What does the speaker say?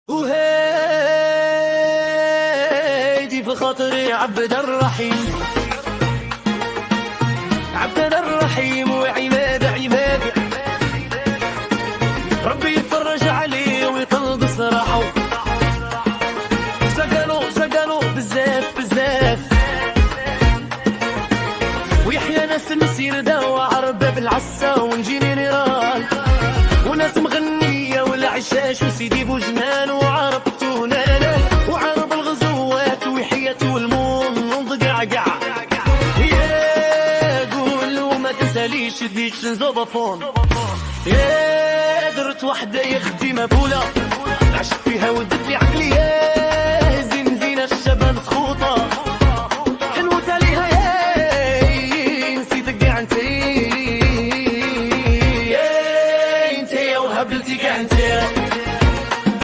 وهيدي بخاطري عبد الرحيم، عبد الرحيم وعماد عماد، ربي يفرج عليه ويطلب صراحه، سقلوا بزاف بزاف، ويحيى ناس المسير داوى عربة بالعسا ونجيني نيران، وناس مغنية والعشاش وسيدي بوجنان وعربتو نانان، وعرب الغزوات وحيات والمون وضقعقع، يا قول وما تنساليش ديك زوبافون، يا درت وحدة يا اختي مبولة.